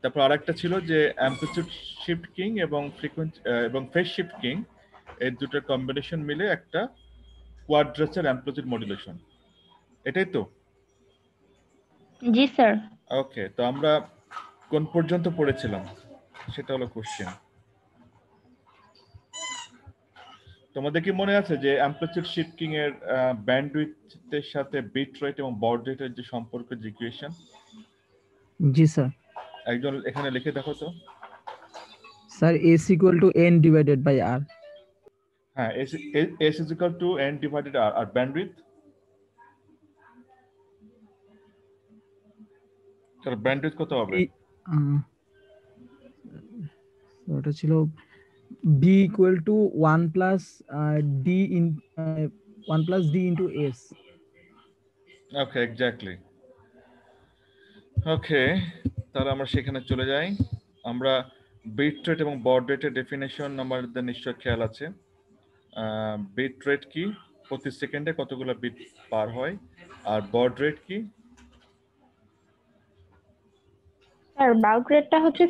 তারপর আরেকটা ছিল যে অ্যামপ্লিটিউড শিফট কিং এবং ফ্রিকোয়েন্সি এবং ফেজ শিফট কিং, এই দুটোর কম্বিনেশন মিলে একটা কোয়াড্রেচার অ্যামপ্লিটিউড মডুলেশন, এটাই তো? জি স্যার। ওকে, তো আমরা কোন পর্যন্ত পড়েছিলাম সেটা হলো কোশ্চেন। তোমাদের কি মনে আছে যে অ্যামপ্লিটিউড শিফটিং এর ব্যান্ডউইথের সাথে বিট রেট এবং বড রেটের যে সম্পর্ক, যে ইকুয়েশন? জি স্যার। একজন এখানে লিখে দেখো তো। Sir s equal to n divided by r। হ্যাঁ, s is equal to n divided r, আর ব্যান্ডউইথ? তাহলে ব্যান্ডউইথ কত হবে? ওটা ছিল b equal to 1 plus d in 1 plus d into s। Okay, exactly. ওকে, তাহলে আমরা সেখানে চলে যাই। আমরা বিট রেট এবং বড রেটের ডেফিনেশন আমাদের নিশ্চয় খেয়াল আছে। বিট রেট কি? প্রতি সেকেন্ডে কতগুলো বিট পার হয়। আর বড রেট কি? স্যার বাউট রেটটা হচ্ছে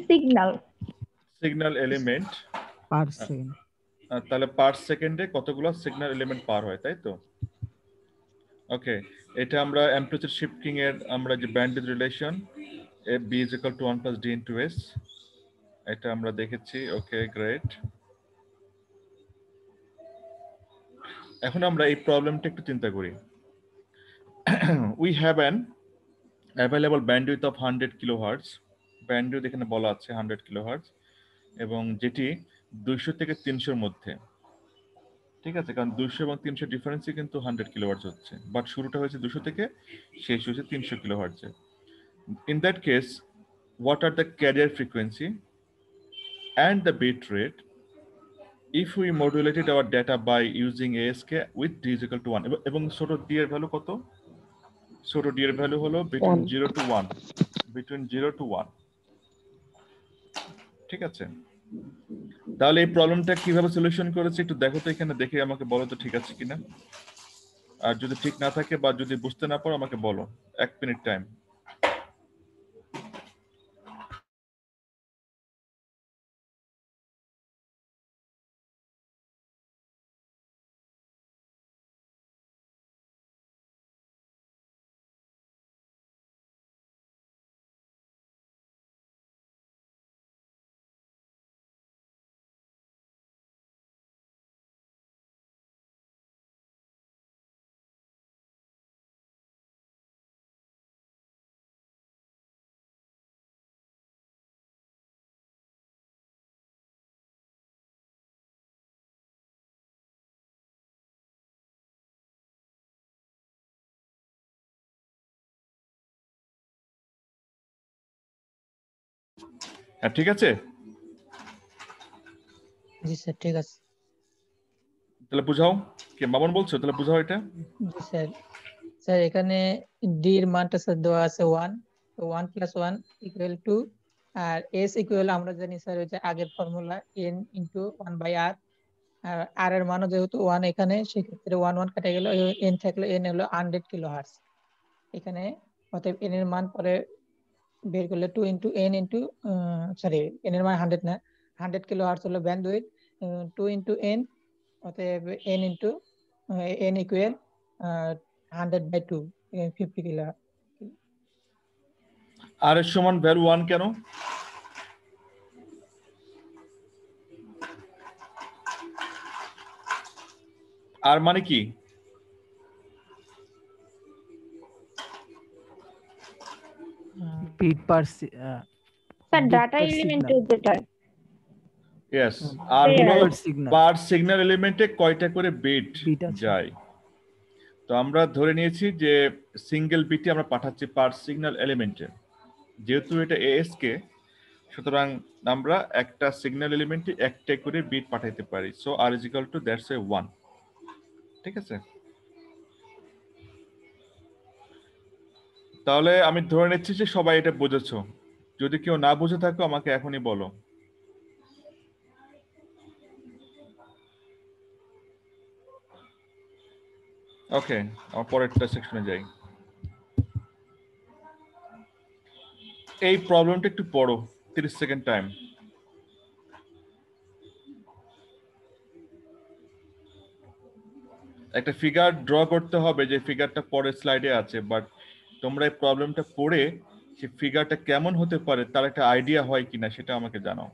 সিগন্যাল এলিমেন্ট পার সেকেন্ড। তাহলে পার সেকেন্ডে কতগুলো সিগন্যাল এলিমেন্ট পার হয়, তাই তো? ওকে, এটা আমরা অ্যামপ্লিটিউড শিফটিং এর আমরা যে bandwidth relation b is equal to 1 plus d into s, এটা আমরা দেখেছি। ওকে, গ্রেট। এখন আমরা এই প্রবলেমটা একটু চিন্তা করি। We have an available bandwidth of 100 kilohertz. Bandwidth এখানে বলা আছে 100 কিলোহার্টজ, এবং যেটি 200 থেকে 300 মধ্যে। ঠিক আছে, কারণ 200 এবং 300 ডিফারেন্সই কিন্তু 100 কিলোহার্টজ হচ্ছে, বাট শুরুটা হয়েছে 200 থেকে, শেষ হয়েছে 300 কিলোহার্টজে। In that case, what are the carrier frequency and the bit rate if we modulated our data by using ASK with d is equal to 1? এবং ছোট d এর ভ্যালু কত? ছোট d এর ভ্যালু হলো between 0 to 1, between 0 to 1। ঠিক আছে, তাহলে এই প্রবলেমটা কিভাবে সলিউশন করেছে একটু দেখো তো, এখানে দেখে আমাকে বলো তো ঠিক আছে কিনা। আর যদি ঠিক না থাকে বা যদি বুঝতে না পারো আমাকে বলো, 1 মিনিট টাইম। হ্যাঁ, ঠিক আছে। জি স্যার, ঠিক আছে। তাহলে বুঝাও, কে মামুন বলছো? তাহলে বুঝাও এটা। জি স্যার। স্যার এখানে ডি এর মানটা স্যার দেওয়া আছে 1, তো 1 + 1 = 2, আর এস ইকুয়াল আমরা জানি স্যার ওই যে আগের ফর্মুলা n * 1/r, আর আর এর মানও যেহেতু 1 এখানে, সেক্ষেত্রে 1 1 কেটে গেল, n থাকলো, n হলো 100 কিলোহার্টজ এখানে। অতএব n এর মান পরে বের করলে 2 * n সরি, n এর মান 100 না, 100 কিলোহার্টজ হলো ব্যান্ডউইথ, 2 * n, অতএব n ইকুয়াল 100/2, 50 কিলোহার্টজ। আর এর সমান ভ্যালু 1 কেন? আর মানে কি? বিট পার স্যার ডাটা এলিমেন্টের যেটা। ইয়েস, আর হলো সিগন্যাল। পার সিগন্যাল এলিমেন্টে কয়টা করে বিট আছে। যায়। তো আমরা ধরে নিয়েছি যে সিঙ্গেল বিটই আমরা পাঠাচ্ছি পার সিগন্যাল এলিমেন্টে। যেহেতু এটা এএসকে, সুতরাং আমরা একটা সিগন্যাল এলিমেন্টে একটা করে বিট পাঠাইতে পারি। So R is equal to that's a 1। ঠিক আছে, তাহলে আমি ধরে নিচ্ছি যে সবাই এটা বুঝেছো। যদি কেউ না বুঝে থাকো আমাকে এখনই বলো। ওকে, আমার পরেরটা সেকশনে যাই। এই প্রবলেমটা একটু পড়ো, 30 সেকেন্ড টাইম। একটা ফিগার ড্র করতে হবে, যে ফিগারটা পরের স্লাইডে আছে, বাট তোমরা এই প্রবলেমটা পড়ে সেই ফিগারটা কেমন হতে পারে তার একটা আইডিয়া হয় কিনা সেটা আমাকে জানাও।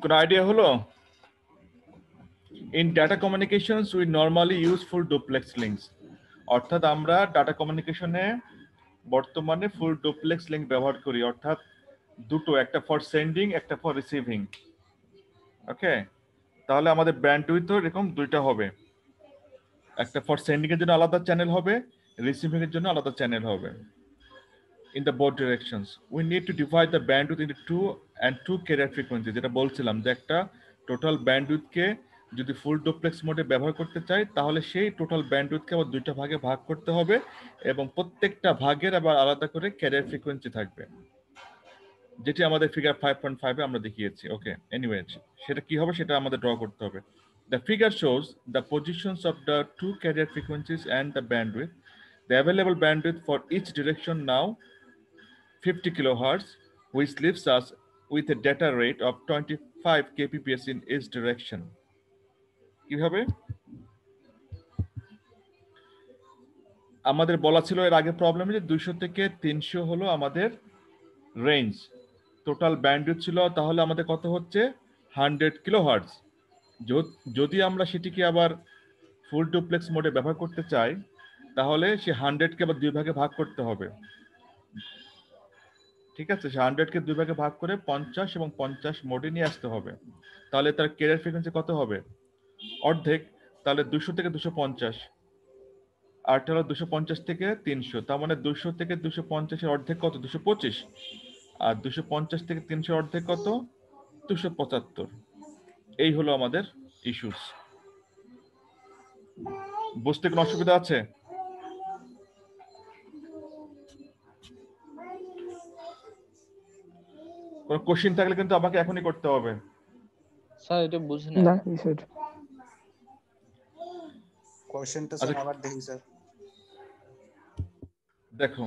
কোনো আইডিয়া হলো? In data communications, we normally use full duplex links. অর্থাৎ আমরা ডাটা কমিউনিকেশনে বর্তমানে ফুল ডুপ্লেক্স লিংক ব্যবহার করি, অর্থাৎ দুটো, একটা ফর সেন্ডিং, একটা ফর রিসিভিং। ওকে, তাহলে আমাদের ব্যান্ডউইথ এরকম দুইটা হবে, একটা ফর সেন্ডিং এর জন্য আলাদা চ্যানেল হবে, রিসিভিং এর জন্য আলাদা চ্যানেল হবে। In the both directions, we need to divide the bandwidth into 2 and 2 carrier frequencies. যেটা বলছিলাম যে একটা টোটাল ব্যান্ডউইথকে যদি ফুল ডুপ্লেক্স মোডে ব্যবহার করতে চাই তাহলে সেই টোটাল ব্যান্ডউইথকে আবার দুইটা ভাগে ভাগ করতে হবে এবং প্রত্যেকটা ভাগের আবার আলাদা করে ক্যারিয়ার ফ্রিকোয়েন্সি থাকবে, যেটি আমাদের ফিগার 5.5 এ আমরা দেখিয়েছি। ওকে, এনিওয়ে সেটা কি হবে সেটা আমাদের ড্র করতে হবে। The figure shows the positions of the 2 carrier frequencies and the bandwidth. The available bandwidth for each direction now 50 kilohertz, which leaves us with a data rate of 25 kbps in each direction. কিভাবে? আমাদের বলা ছিল এর আগে প্রবলেমে যে 200 থেকে 300 হলো আমাদের রেঞ্জ, টোটাল ব্যান্ডউইথ ছিল, তাহলে আমাদের কত হচ্ছে 100 কিলোহার্টজ। যদি আমরা সেটিকে আবার ফুল ডুপ্লেক্স মোডে ব্যবহার করতে চাই তাহলে সে 100কে আবার দুই ভাগে ভাগ করতে হবে। ঠিক আছে, সে 100কে দুই ভাগে ভাগ করে 50 এবং 50 মোডে নিয়ে আসতে হবে, তাহলে তার ক্যারিয়ার ফ্রিকোয়েন্সি কত হবে? অর্ধেক। তাহলে 200 থেকে 250, আর হলো 250 থেকে 300, তার মানে 200 থেকে 250 এর অর্ধেক কত? 225। আর 250 থেকে 300 এর অর্ধেক কত? 275। এই হলো আমাদের ইস্যুস। বুঝতে কোনো অসুবিধা আছে? কোনো কোশ্চেন থাকলে কিন্তু আমাকে এখনই করতে হবে। স্যার এটা বুঝি না না। স্যার, কোশ্চেনটা স্যার আবার দেখি স্যার। দেখো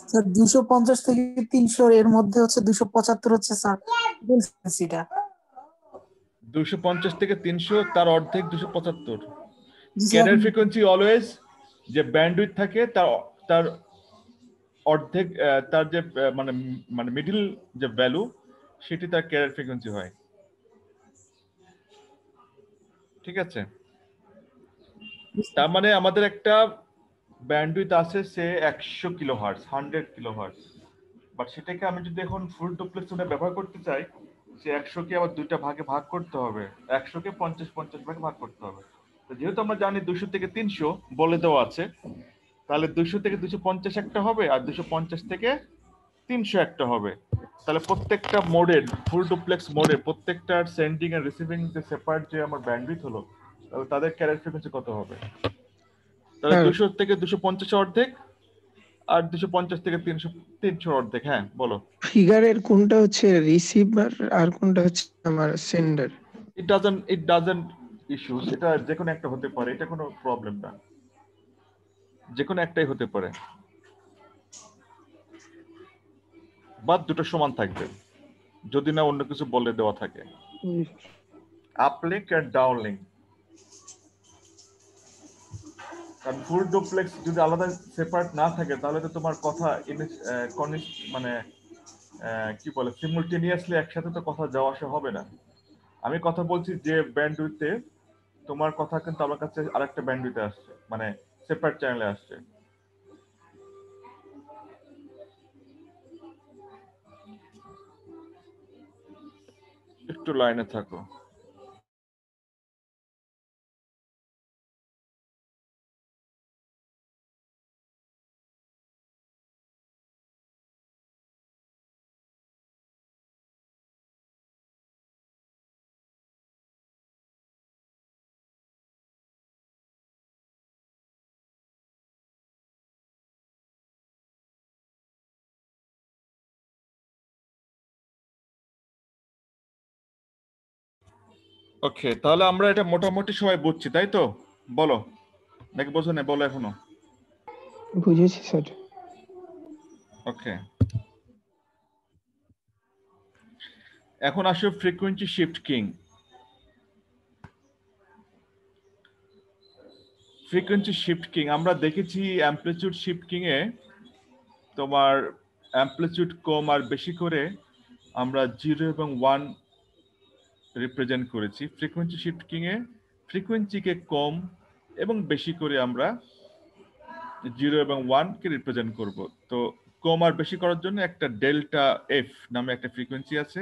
স্যার 250 থেকে 300 এর মধ্যে হচ্ছে 275 হচ্ছে স্যার ফ্রিকোয়েন্সিটা। 250 থেকে 300 তার অর্ধেক 275। জি স্যার, ক্যারিয়ার ফ্রিকোয়েন্সি অলওয়েজ যে ব্যান্ডউইথ থাকে তার অর্ধেক, তার যে মানে মিডল যে ভ্যালু সেটি তার ক্যারিয়ার ফ্রিকোয়েন্সি হয়। ঠিক আছে, তার মানে আমাদের একটা ব্যান্ডউইথ আছে সে 100 কিলোহার্টজ, 100 কিলোহার্টজ, বাট সেটাকে আমি যদি এখন ফুল ডুপ্লেক্স মোডে ব্যবহার করতে চাই সে 100কে আবার দুইটা ভাগে ভাগ করতে হবে, 100কে 50 ভাগে ভাগ করতে হবে। তো যেহেতু আমরা জানি 200 থেকে 300 বলে দেওয়া আছে, তাহলে 200 থেকে 250 একটা হবে আর 250 থেকে 300 একটা হবে। তাহলে প্রত্যেকটা মোডের ফুল ডুপ্লেক্স মোডে প্রত্যেকটার সেন্ডিং এন্ড রিসিভিং যে সেপারেট যে আমার ব্যান্ডউইথ হলো, তাহলে তাদের ক্যারিয়ার ফ্রিকোয়েন্সি কত হবে? তাহলে 200 থেকে 250 অর্ধেক আর 250 থেকে 300 অর্ধেক। হ্যাঁ বলো। ফিগারের কোনটা হচ্ছে রিসিভার আর কোনটা হচ্ছে আমার সেন্ডার? ইট ডাজন্ট ইস্যুস, এটা যে কোনো একটা হতে পারে, এটা কোনো প্রবলেম না, যে কোনো একটাই হতে পারে, বাট দুটো সমান থাকবে যদি না অন্য কিছু বলে দেওয়া থাকে। আপলিঙ্ক এন্ড ডাউনলিঙ্ক, কারণ ফুল ডুপ্লেক্স যদি আলাদা সেপারেট না থাকে তাহলে তো তোমার কথা মানে কি বলে সিমুলটেনিয়াসলি একসাথে তো কথা যাওয়া আসা হবে না। আমি কথা বলছি যে ব্যান্ডউইথে, তোমার কথা কিন্তু আমার কাছে আরেকটা ব্যান্ডউইথে আসছে, মানে সেপারেট চ্যানেলে আসছে। একটু লাইনে থাকো। ওকে, তাহলে আমরা এটা মোটামুটি সবাই বুঝছি, তাই তো? বলো, নাকি বোঝো না? বলো এখনো। বুঝেছি স্যার। ওকে, এখন আসো frequency shift king. Frequency shift king আমরা দেখেছি অ্যামপ্লিটিউড শিফট কিং এ তোমার অ্যামপ্লিটিউড কম আর বেশি করে আমরা 0 এবং 1 রিপ্রেজেন্ট করেছি। ফ্রিকোয়েন্সি শিফট কিং এ ফ্রিকোয়েন্সিকে কম এবং বেশি করে আমরা 0 এবং 1 কে রিপ্রেজেন্ট করব। তো কম আর বেশি করার জন্য একটা ডেল্টা এফ নামে একটা ফ্রিকোয়েন্সি আছে।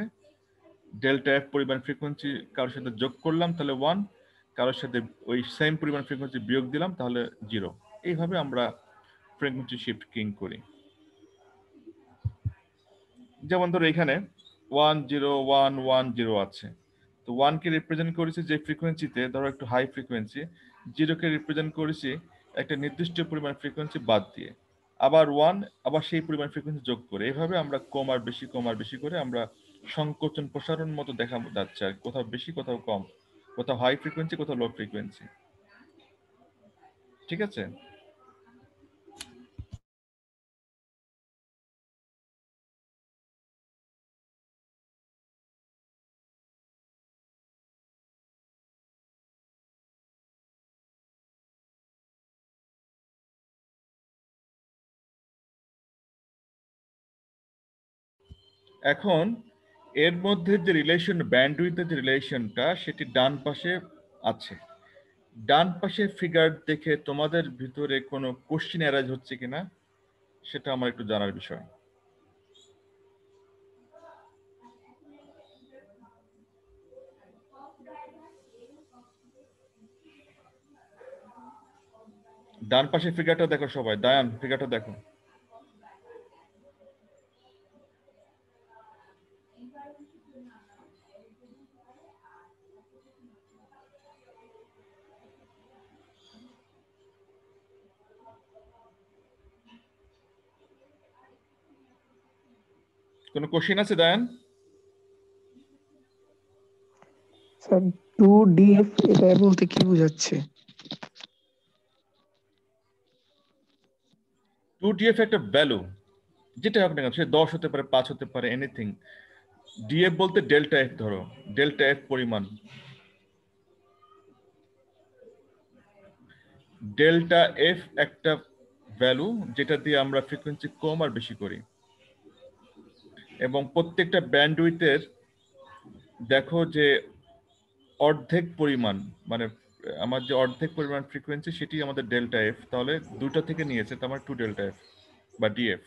ডেল্টা এফ পরিমাণ ফ্রিকোয়েন্সি কারোর সাথে যোগ করলাম তাহলে 1, কারোর সাথে ওই সেম পরিমাণ ফ্রিকোয়েন্সি বিয়োগ দিলাম তাহলে 0। এইভাবে আমরা ফ্রিকোয়েন্সি শিফট কিং করি। যেমন ধরো এখানে 10110 আছে, তো 1 কে রিপ্রেজেন্ট করেছি যে ফ্রিকোয়েন্সিতে, ধরো একটু হাই ফ্রিকোয়েন্সি। 0 কে রিপ্রেজেন্ট করেছি একটা নির্দিষ্ট পরিমাণ ফ্রিকোয়েন্সি বাদ দিয়ে, আবার 1 আবার সেই পরিমাণ ফ্রিকোয়েন্সি যোগ করে। এইভাবে আমরা কম আর বেশি করে আমরা সংকোচন প্রসারণ মতো দেখা যাচ্ছে, আর কোথাও বেশি কোথাও কম, কোথাও হাই ফ্রিকোয়েন্সি কোথাও লো ফ্রিকোয়েন্সি। ঠিক আছে? এখন এর মধ্যে যে রিলেশন, ব্যান্ডউইথের যে রিলেশনটা, সেটি ডান পাশে আছে। ডান পাশে ফিগার দেখে তোমাদের ভিতরে কোনো কোশ্চেন অ্যারাইজ হচ্ছে কিনা সেটা আমার একটু জানার বিষয়। ডান পাশে ফিগারটা দেখো সবাই, দায়ান ফিগারটা দেখো। কোনো কোশ্চেন আছে দায়ান? স্যার 2df এটা বলতে কি বোঝাচ্ছে? 2df একটা ভ্যালু, যেটা হোক না কেন, সে 10 হতে পারে, 5 হতে পারে, এনিথিং। ডিএফ বলতে ডেল্টা এফ, ধরো ডেল্টা এফ পরিমাণ। ডেল্টা এফ একটা ভ্যালু যেটা দিয়ে আমরা ফ্রিকোয়েন্সি কম আর বেশি করি। এবং প্রত্যেকটা ব্যান্ডউইথের দেখো যে অর্ধেক পরিমাণ, মানে আমার যে অর্ধেক পরিমাণ ফ্রিকোয়েন্সি সেটি আমাদের ডেল্টা এফ, তাহলে দুটো থেকে নিয়েছে, তার মানে 2 ডেল্টা এফ বা ডিএফ।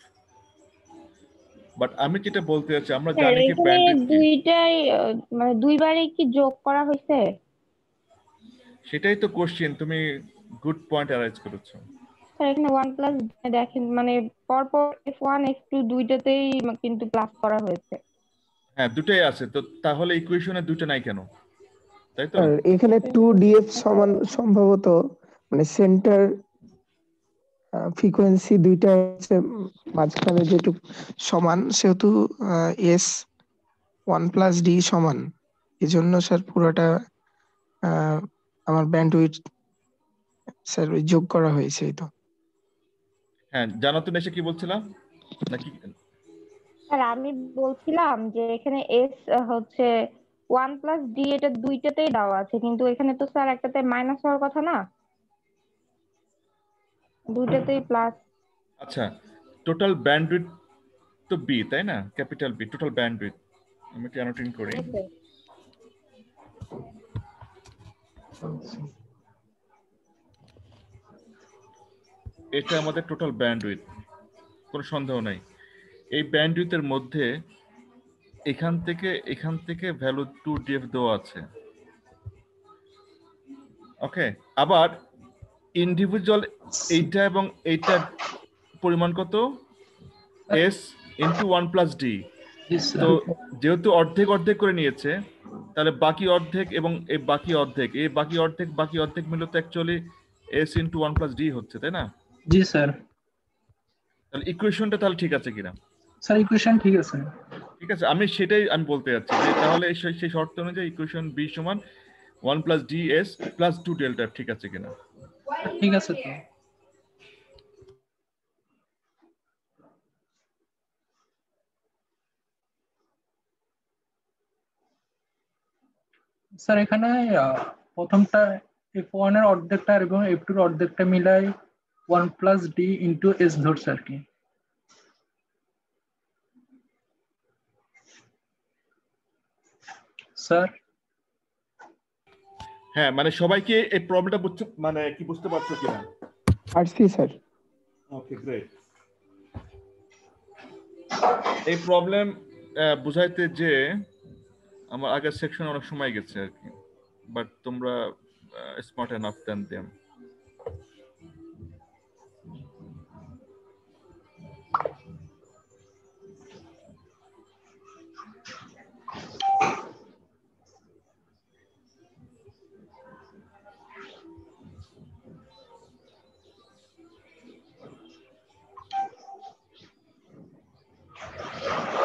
বাট আমি যেটা বলতে চাচ্ছি, আমরা স্যার জানি কি এখানে ব্যান্ডউইথ কি, দুইটাই মানে দুইবারই কি যোগ করা হয়েছে? সেটাই তো কোশ্চেন। তুমি গুড পয়েন্ট অ্যারাইজ করেছো। স্যার এখানে 1+, দেখেন মানে পরপর F1 F2 দুইটাতেই কিন্তু প্লাস করা হয়েছে। হ্যাঁ, দুটোই আছে তো, তাহলে ইকুয়েশনে দুটো নাই কেন, তাই তো? স্যার এখানে 2df সমান সম্ভবত মানে সেন্টার ফ্রিকোয়েন্সি দুইটা হচ্ছে মাঝখানে যেটুকু সমান, সেহেতু এস 1+d সমান, এজন্য স্যার পুরোটা আমার ব্যান্ডউইথ স্যার যোগ করা হয়েছে। এই তো হ্যাঁ, জানাতুন এসে কি বলছিলাম নাকি? স্যার আমি বলছিলাম যে এখানে এস হচ্ছে 1+d, এটা দুইটাতেই দেওয়া আছে, কিন্তু এখানে তো স্যার একটাতে মাইনাস হওয়ার কথা না, দুইটাতেই প্লাস। আচ্ছা, টোটাল ব্যান্ডউইথ তো বি, তাই না? Capital B total bandwidth. আমি একটু অ্যানোটেট করি। এটা আমাদের টোটাল ব্যান্ডউইথ, কোনো সন্দেহ নাই। এই ব্যান্ডউইথের মধ্যে এখান থেকে ভ্যালু 2df দেওয়া আছে। ওকে, আবার ইন্ডিভিজুয়াল এইটা এবং এইটার পরিমাণ কত? s into 1+d। তো যেহেতু অর্ধেক অর্ধেক করে নিয়েছে, তাহলে বাকি অর্ধেক এবং এই বাকি অর্ধেক মিলে তো অ্যাকচুয়ালি s ইন্টু 1+d হচ্ছে, তাই না? জি স্যার। তাহলে ইকুয়েশনটা তাহলে ঠিক আছে কিনা? স্যার ইকুয়েশন ঠিক আছে। ঠিক আছে, সেটাই আমি বলতে যাচ্ছি যে তাহলে সেই শর্ত অনুযায়ী ইকুয়েশন b সমান 1+ds প্লাস 2 ডেল্টা ঠিক আছে কিনা? ঠিক আছে তো। স্যার এখানে প্রথমটা f1 এর অর্ধেকটা এবং f2 এর অর্ধেকটা মিলাই 1+d ইন্টু s ধরছে আর কি। স্যার হ্যাঁ, মানে সবাইকে এই প্রবলেমটা বুঝতে পারছো কিনা? পারছি স্যার। ওকে, গ্রেট। এই প্রবলেম বুঝাইতে যে আমার আগের সেকশনে অনেক সময় গেছে আর কি, বাট তোমরা স্মার্ট এনাফ দেন দেম।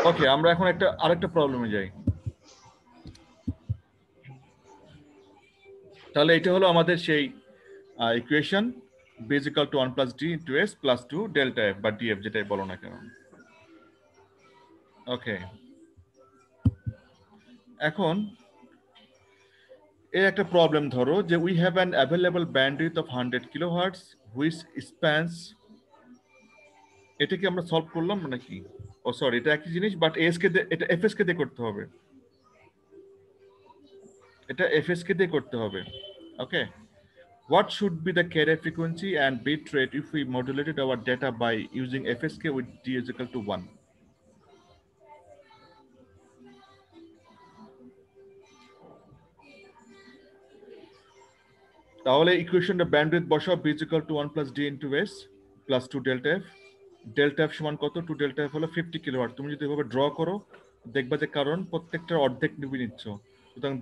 ওকে, আমরা এখন আরেকটা প্রবলেমে যাই। তাহলে এটা হলো আমাদের সেই equation b = 1+d * s + 2 delta f বা df যেটাই বলো না কেন। ওকে, এখন এই একটা প্রবলেম ধরো যে we have an available bandwidth of 100 kilohertz which spans. এটা কি আমরা সলভ করলাম নাকি? ও সরি, এটা একই জিনিস, বাট এটা fs কে দিয়ে করতে হবে। এটা fs কে দিয়ে করতে হবে। ওকে, what should be the carrier frequency and bit rate if we modulated our data by using fsk with d is equal to 1? তাহলে ইকুয়েশনটা ব্যান্ডউইথ বসাও, b = 1+d into s plus 2 delta f। Delta f সমান কত? 2 delta f হলো 50 kilowatt. তুমি যদি এভাবে draw করো দেখবা যে কারণ প্রত্যেকটার অর্ধেক নিচ্ছ, সুতরাং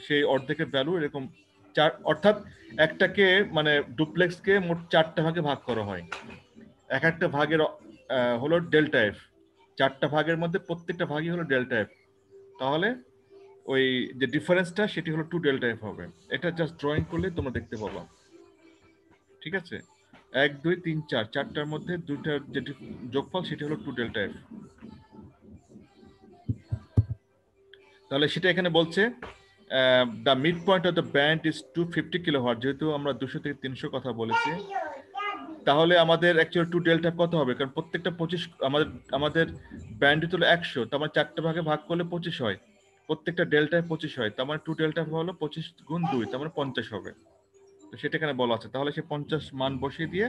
সেই অর্ধেকের ভ্যালু এরকম 4, অর্থাৎ একটাকে মানে ডুপ্লেক্সকে মোট 4টা ভাগে ভাগ করা হয়। এক একটা ভাগের হলো ডেল্টা এফ, 4টা ভাগের মধ্যে প্রত্যেকটা ভাগই হলো ডেল্টা এফ। তাহলে ওই যে ডিফারেন্সটা সেটি হলো 2 ডেল্টা এফ হবে। এটা জাস্ট ড্রয়িং করলে তোমরা দেখতে পাবা। ঠিক আছে, 1 2 3 4, 4টার মধ্যে 2টার যে যোগফল সেটি হলো 2 ডেল্টা এফ। তাহলে সেটা এখানে বলছে the midpoint of the band is 250 kilohertz. যেহেতু আমরা 200 থেকে 300 কথা বলেছি, তাহলে আমাদের অ্যাকচুয়ালি 2 ডেল্টা কত হবে? কারণ প্রত্যেকটা 25, আমাদের ব্যান্ডউইথ হলো 100, তার মানে 4টা ভাগে ভাগ করলে 25 হয়, প্রত্যেকটা ডেল্টায় 25 হয়, তার মানে 2 ডেল্টা হলো 25 গুণ 2, তার মানে 50 হবে। তো সেটা এখানে বলা আছে। তাহলে সেই 50 মান বসিয়ে দিয়ে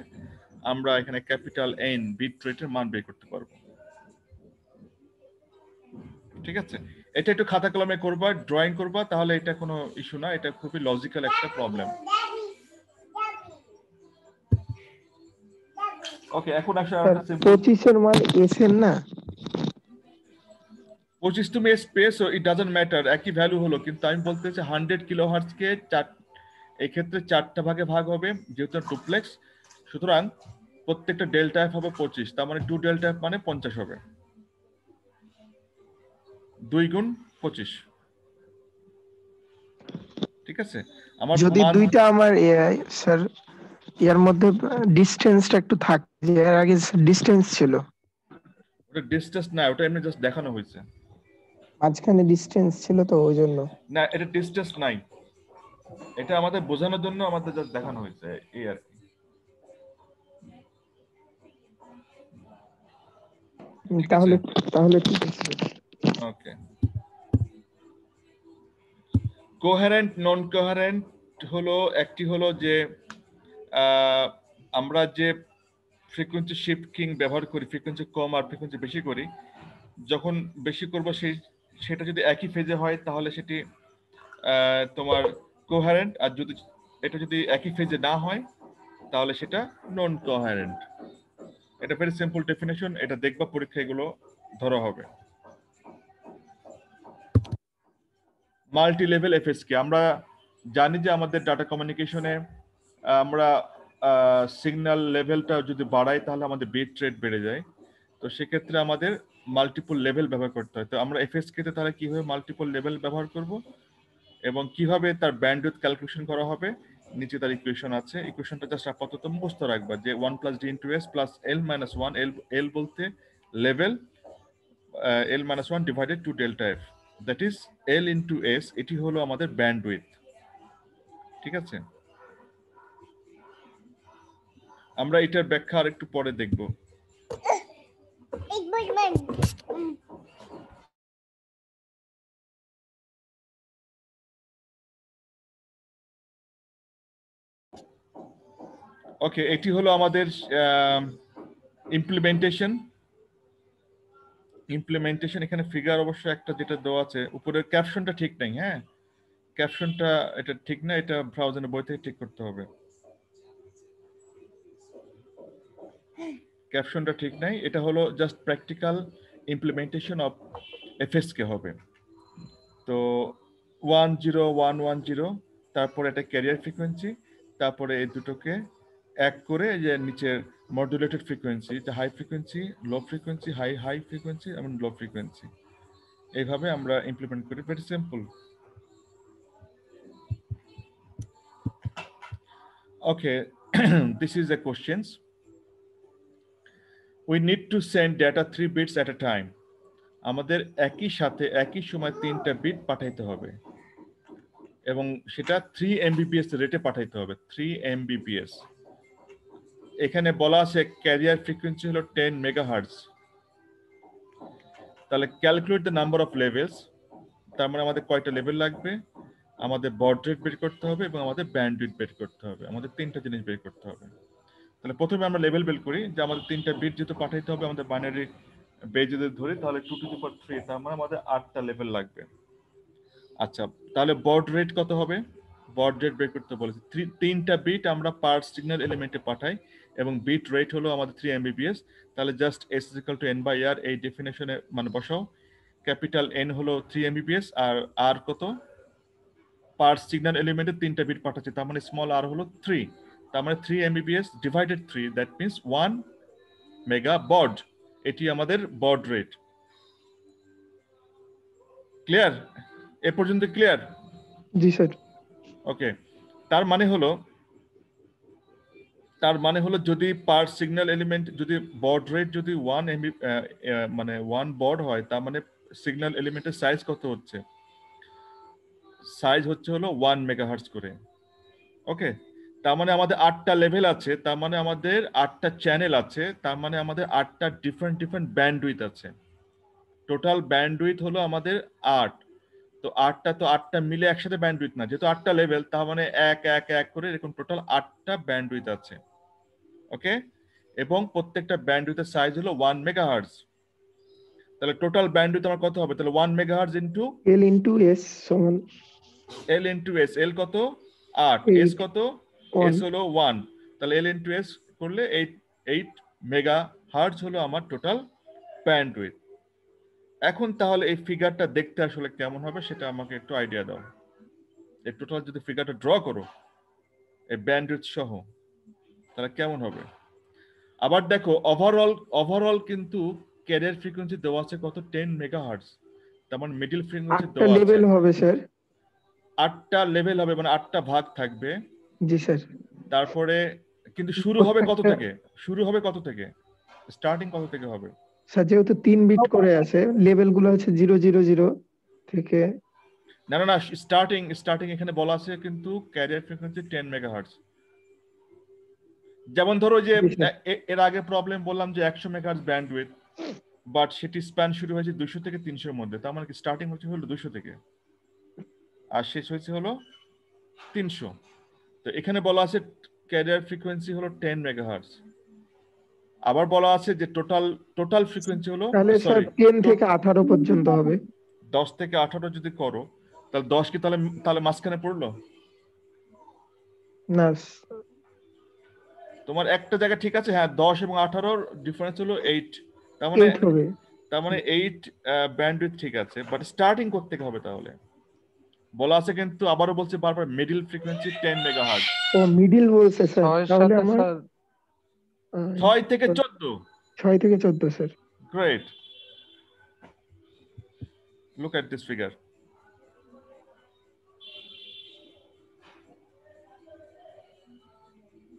আমরা এখানে ক্যাপিটাল এন বিট রেটের মান বের করতে পারবো। ঠিক আছে, এটা একটু খাতা কলমে করবা, ড্রয়িং করবা, তাহলে এটা কোনো ইস্যু না। এটা খুবই লজিক্যাল একটা প্রবলেম। ওকে, এখন আসলে 25 এর মান s এর না? 25 তুমি স্পেস ইট ডাজন্ট ম্যাটার, একই ভ্যালু হলো, কিন্তু আমি বলতে চাচ্ছি 100 কিলোহার্টজ কে এই ক্ষেত্রে 4টা ভাগে ভাগ হবে যেহেতু ডুপ্লেক্স, সুতরাং প্রত্যেকটা ডেল্টা এফ হবে 25, তার মানে 2 ডেল্টা এফ মানে 50 হবে, 2 গুণ 25। ঠিক আছে, আমার যদি দুইটা আমার স্যার এর মধ্যে ডিসটেন্সটা একটু থাকে, যে এর আগে ডিসটেন্স ছিল। ওটা ডিসটেন্স না, ওটা এমনি জাস্ট দেখানো হয়েছে। মাঝখানে ডিসটেন্স ছিল তো ওই জন্য। না, এটা ডিসটেন্স নাই, এটা আমাদের বোঝানোর জন্য আমাদের জাস্ট দেখানো হয়েছে এই আর কি। তাহলে ঠিক আছে। ওকে, কোহেরেন্ট নন কোহেরেন্ট একটি হলো যে আমরা যে ফ্রিকোয়েন্সি শিফট কিং ব্যবহার করি, ফ্রিকোয়েন্সি কম আর ফ্রিকোয়েন্সি বেশি করি, যখন বেশি করব সেটা যদি একই ফেজে হয় তাহলে সেটি তোমার কোহারেন্ট, আর এটা যদি একই ফেজে না হয় তাহলে সেটা নন কোহারেন্ট। এটা ভেরি সিম্পল ডেফিনেশন, এটা দেখবা পরীক্ষা এগুলো ধরা হবে। মাল্টি লেভেল এফএসকে আমরা জানি যে আমাদের ডাটা কমিউনিকেশনে আমরা সিগন্যাল লেভেলটা যদি বাড়াই তাহলে আমাদের বিট রেট বেড়ে যায়। তো সেক্ষেত্রে আমাদের মাল্টিপল লেভেল ব্যবহার করতে হয়। তো আমরা এফএসকে তে তাহলে কিভাবে মাল্টিপল লেভেল ব্যবহার করব এবং কিভাবে তার ব্যান্ডউইথ ক্যালকুলেশন করা হবে, নিচে তার ইকুয়েশন আছে। ইকুয়েশনটা জাস্ট আপাতত মুখস্থ রাখবা যে 1 + d * s + l - 1, l বলতে level, l - 1 / 2 delta f, that is l * s, এটি হলো আমাদের ব্যান্ডউইথ। ঠিক আছে, আমরা এটার ব্যাখ্যা আর একটু পরে দেখব। ওকে, এটি হলো আমাদের ইমপ্লিমেন্টেশন। এখানে ফিগার অবশ্য একটা যেটা দেওয়া আছে, উপরের ক্যাপশনটা ঠিক নাই। হ্যাঁ, ক্যাপশনটা এটা ঠিক না, এটা ব্রাউজারের বই থেকে ঠিক করতে হবে। ক্যাপশনটা ঠিক নাই, এটা হলো just practical implementation of FSK হবে। তো 10110, তারপরে এটা ক্যারিয়ার ফ্রিকোয়েন্সি, তারপরে এই দুটোকে এক করে যে নিচের মডুলেটেড ফ্রিকোয়েন্সি, যে high frequency, low frequency, high frequency এবং লো ফ্রিকোয়েন্সি, এইভাবে আমরা ইমপ্লিমেন্ট করি। Very simple. Okay, this is the questions. We need to send data 3 bits at a time. আমাদের একই সাথে একই সময় 3টা বিট পাঠাইতে হবে এবং সেটা 3 Mbps রেটে পাঠাইতে হবে। 3 Mbps। এখানে বলা আছে ক্যারিয়ার ফ্রিকোয়েন্সি হলো 10 মেগাহার্টজ। তাহলে calculate the number of levels, তার মানে আমাদের কয়টা লেভেল লাগবে, আমাদের বড রেট বের করতে হবে এবং আমাদের ব্যান্ডউইথ বের করতে হবে। আমাদের 3টা জিনিস বের করতে হবে। তাহলে প্রথমে আমরা লেভেল বের করি যে আমাদের 3টা বিট যেহেতু পাঠাইতে হবে, আমাদের বাইনারি বেজ যদি ধরি তাহলে 2^3, তার মানে আমাদের 8টা লেভেল লাগবে। আচ্ছা, তাহলে বড রেট কত হবে? বড রেট বের করতে বলেছি। 3টা বিট আমরা পার সিগন্যাল এলিমেন্টে পাঠাই এবং বিট রেট হলো আমাদের 3 Mbps। তাহলে জাস্ট s = n/r, এই ডেফিনেশনে মানে বসাও। ক্যাপিটাল N হলো 3 Mbps আর r কত? পার সিগন্যাল এলিমেন্টে 3টা বিট পাঠাচ্ছি, তার মানে স্মল r হলো 3, তার মানে 3 Mbps / 3, দ্যাট মিন্স 1 মেগা বড। এটি আমাদের বড রেট। ক্লিয়ার? এ পর্যন্ত ক্লিয়ার? জি স্যার। ওকে, তার মানে হলো যদি পার সিগন্যাল এলিমেন্ট যদি বড রেট যদি 1 MB মানে 1 বড হয়, তার মানে সিগন্যাল এলিমেন্টের সাইজ কত হচ্ছে? সাইজ হচ্ছে হলো 1 মেগাহার্টজ করে। ওকে, তার মানে আমাদের 8টা লেভেল আছে, তার মানে আমাদের 8টা চ্যানেল আছে, তার মানে আমাদের 8টা ডিফারেন্ট ব্যান্ডউইথ আছে। টোটাল ব্যান্ডউইথ হলো আমাদের 8। তো 8টা তো 8টা মিলে একসাথে ব্যান্ডউইথ না, যেহেতু 8টা লেভেল, তার মানে 1 1 1 করে এরকম টোটাল 8টা ব্যান্ডউইথ আছে। ওকে, এবং প্রত্যেকটা ব্যান্ডউইথের সাইজ হলো 1 মেগাহার্টজ। তাহলে টোটাল ব্যান্ডউইথ আমার কত হবে? তাহলে 1 মেগাহার্টজ ইনটু l * s সমান l * s। l কত? 8। s কত? s হলো 1। তাহলে l * s করলে 8 মেগাহার্টজ হলো আমার টোটাল ব্যান্ডউইথ। এখন তাহলে এই ফিগারটা দেখতে আসলে কেমন হবে সেটা আমাকে একটু আইডিয়া দাও। এই টোটাল যদি ফিগারটা ড্র করো এই ব্যান্ডউইথ সহ, তাহলে কেমন হবে? আবার দেখো, ওভারঅল কিন্তু ক্যারিয়ার ফ্রিকোয়েন্সি দেওয়া আছে কত? 10 মেগাহার্টজ। তার মানে মিডল ফ্রিকোয়েন্সি 8টা দেওয়া আছে লেভেল হবে স্যার। 8টা লেভেল হবে, মানে 8টা ভাগ থাকবে। জি স্যার। তারপরে কিন্তু শুরু হবে কত থেকে? স্টার্টিং কত থেকে হবে? স্যার যেহেতু 3 বিট করে আছে, লেভেল গুলো আছে 000 থেকে। না, স্টার্টিং এখানে বলা আছে কিন্তু ক্যারিয়ার ফ্রিকোয়েন্সি 10 মেগাহার্টজ। যেমন ধরো যে এর আগে প্রবলেম বললাম যে 100 মেগাহার্টজ ব্যান্ডউইথ, বাট সেটি স্প্যান শুরু হয়েছে 200 থেকে 300 এর মধ্যে, তার মানে কি স্টার্টিং হচ্ছে হলো 200 থেকে আর শেষ হয়েছে হলো 300। তো এখানে বলা আছে ক্যারিয়ার ফ্রিকোয়েন্সি হলো 10 মেগাহার্টজ। আবার বলা আছে যে টোটাল ফ্রিকোয়েন্সি হলো, তাহলে স্যার সরি 10 থেকে 18 পর্যন্ত হবে। 10 থেকে 18 যদি করো তাহলে 10 কি তাহলে মাঝখানে পড়লো? না, তোমার একটা জায়গা ঠিক আছে, হ্যাঁ 10 এবং 18 ডিফারেন্স হলো 8, তার মানে 8 হবে। 8 ব্যান্ডউইথ ঠিক আছে, বাট স্টার্টিং করতে হবে। তাহলে বলা আছে কিন্তু আবারও বলছে বারবার মিডল ফ্রিকোয়েন্সি 10 মেগাহার্টজ। ও মিডিল বলছে স্যার, 6 তাহলে সাথে আমার স্যার 6 থেকে 14। 6 থেকে 14 sir. Great, look at this figure.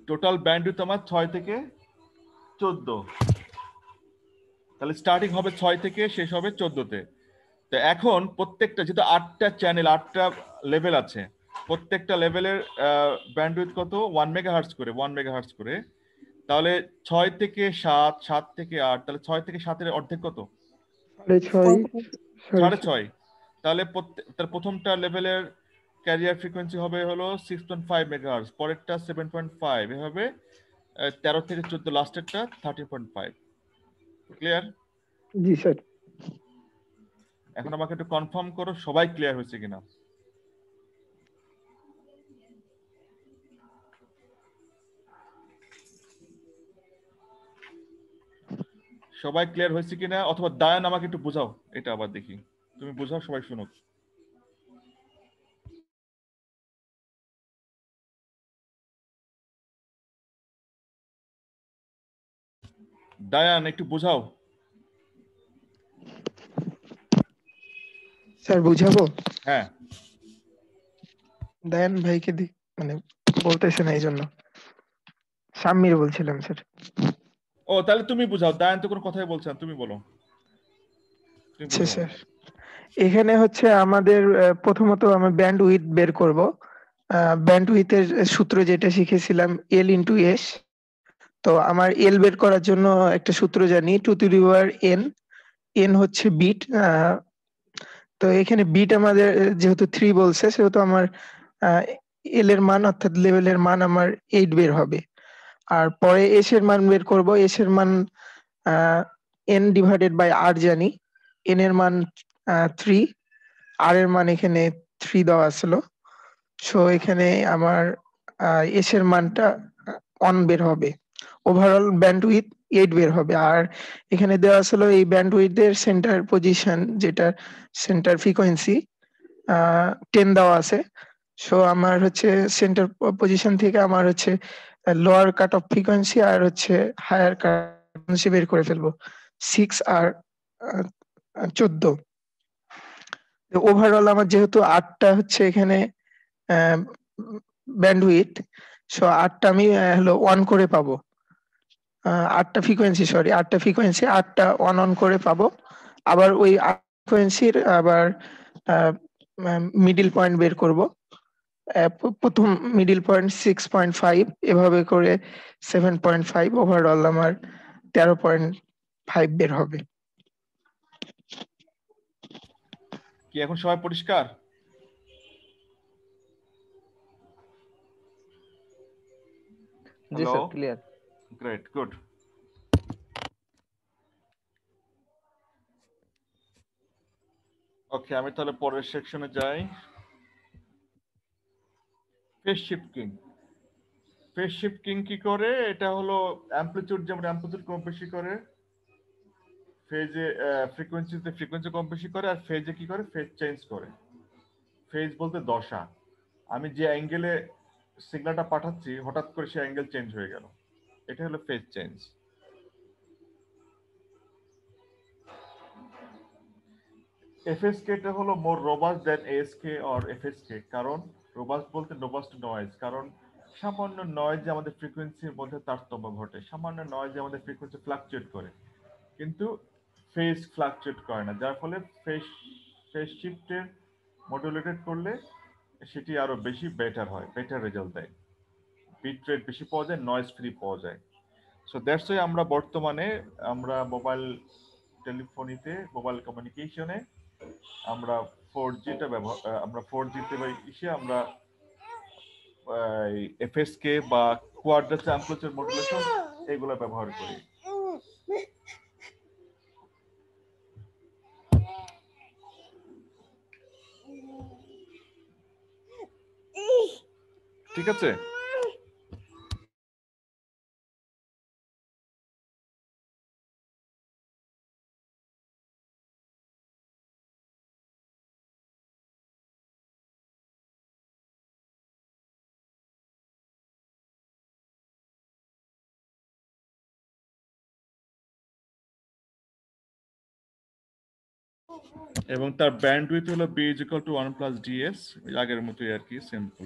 Total bandwidth আমার 6 থেকে 14, তাহলে স্টার্টিং হবে 6 থেকে, শেষ হবে 14-তে। তো এখন প্রত্যেকটা যেহেতু 8টা চ্যানেল, 8টা লেভেল আছে, প্রত্যেকটা লেভেলের ব্যান্ডউইথ কত? 1 মেগাহার্টজ করে, 1 মেগাহার্টজ করে। তাহলে 6 থেকে 7, 7 থেকে 8, তাহলে 6 থেকে 7-এর অর্ধেক কত? 6.5। তাহলে তার প্রথমটা লেভেলের ক্যারিয়ার ফ্রিকোয়েন্সি হবে হলো 6.5 মেগাহার্টজ, পরেরটা 7.5, এভাবে 13 থেকে 14, লাস্টেরটা 13.5। ক্লিয়ার? জি স্যার। এখন আমাকে একটু কনফার্ম করো সবাই ক্লিয়ার হয়েছে কিনা। সবাই ক্লিয়ার হয়েছে কিনা, অথবা দায়ান আমাকে একটু বোঝাও, এটা আবার দেখি, তুমি বোঝাও, সবাই শুনুক। দায়ান একটু বোঝাও। স্যার বুঝাবো? হ্যাঁ, দায়ান ভাইকে মানে বলতেছে না, এই জন্য সাম্মির বলছিলাম স্যার। ও তাহলে তুমি বুঝাও, দায়ান তো কোনো কথাই বলছে না, তুমি বলো। আচ্ছা স্যার, এখানে হচ্ছে আমাদের প্রথমত আমরা ব্যান্ড উইথ বের করব। ব্যান্ড উইথের সূত্র যেটা শিখেছিলাম এল ইন্টু এস। তো আমার এল বের করার জন্য একটা সূত্র জানি, 2n। এন হচ্ছে বিট। তো এখানে বিট আমাদের যেহেতু 3 বলছে, সেহেতু আমার এল এর মান অর্থাৎ লেভেলের মান আমার 8 বের হবে। আর পরে এস এর মান বের করব। এস এর মান এন ডিভাইডেড বাই আর জানি। এন এর মান 3, আর এর মান এখানে 3 দেওয়া ছিল। সো এখানে আমার এস এর মানটা 1 বের হবে। ওভারঅল ব্যান্ডউইথ 8 বের হবে। আর এখানে দেওয়া ছিল এই ব্যান্ডউইথের সেন্টার পজিশন, যেটা সেন্টার ফ্রিকোয়েন্সি 10 দেওয়া আছে। সো আমার হচ্ছে সেন্টার পজিশন থেকে আমার হচ্ছে লোয়ার কাট অফ ফ্রিকোয়েন্সি আর হচ্ছে হায়ার কাট ফ্রিকোয়েন্সি বের করে ফেলবো, 6 আর 14। ওভারঅল আমার যেহেতু 8টা হচ্ছে এখানে ব্যান্ডউইথ, সো 8টা আমি হলো 1 করে পাবো। 8টা ফ্রিকোয়েন্সি, 8টা 1 করে পাবো। আবার ওই ফ্রিকোয়েন্সির আবার মিডিল পয়েন্ট বের করব। প্রথম মিডিল পয়েন্ট 6.5, এভাবে করে 7.5, ওভারঅল আমার 13.5 বের হবে। কি এখন সবাই পরিষ্কার? জি sir, clear. Great, good. Okay, আমি তাহলে পরের সেকশনে যাই। Phase shifting. ফেজ শিফটিং কি করে? এটা হলো অ্যামপ্লিটিউড, যেমন অ্যামপ্লিটিউড কম বেশি করে, ফেজে ফ্রিকোয়েন্সি কম বেশি করে, আর ফেজে কি করে? ফেজ চেঞ্জ করে। ফেজ বলতে দশা, আমি যে অ্যাঙ্গেলে সিগন্যালটা পাঠাচ্ছি হঠাৎ করে সে অ্যাঙ্গেল চেঞ্জ হয়ে গেল, এটা হলো ফেজ চেঞ্জ। এফএসকে টা হলো মোর robust than ASK or FSK. কারণ রোবাস্ট বলতে রোবাস্ট নয়েজ, কারণ সামান্য নয়েজে আমাদের ফ্রিকোয়েন্সির মধ্যে তারতম্য ঘটে, সামান্য নয়েজে আমাদের ফ্রিকোয়েন্সি ফ্লাকচুয়েট করে, কিন্তু ফেজ ফ্লাকচুয়েট করে না, যার ফলে ফেজ শিফটের মডুলেটেড করলে সেটি আরো বেশি বেটার হয়, বেটার রেজাল্ট দেয়, বিট রেট বেশি পাওয়া যায়, নয়েজ ফ্রি পাওয়া যায়। সো দ্যাটস ওয়াই আমরা বর্তমানে মোবাইল টেলিফোনিতে, মোবাইল কমিউনিকেশনে আমরা 4G টা ব্যবহার, আমরা 4G তে আমরা এফএসকে বা কোয়াড্রেচার অ্যাম্প্লিটিউড মডুলেশন এগুলো ব্যবহার করি। ঠিক আছে, এবং তার ব্যান্ডউইথ হলো b = 1 + ds, আগের মতোই আর কি, সিম্পল।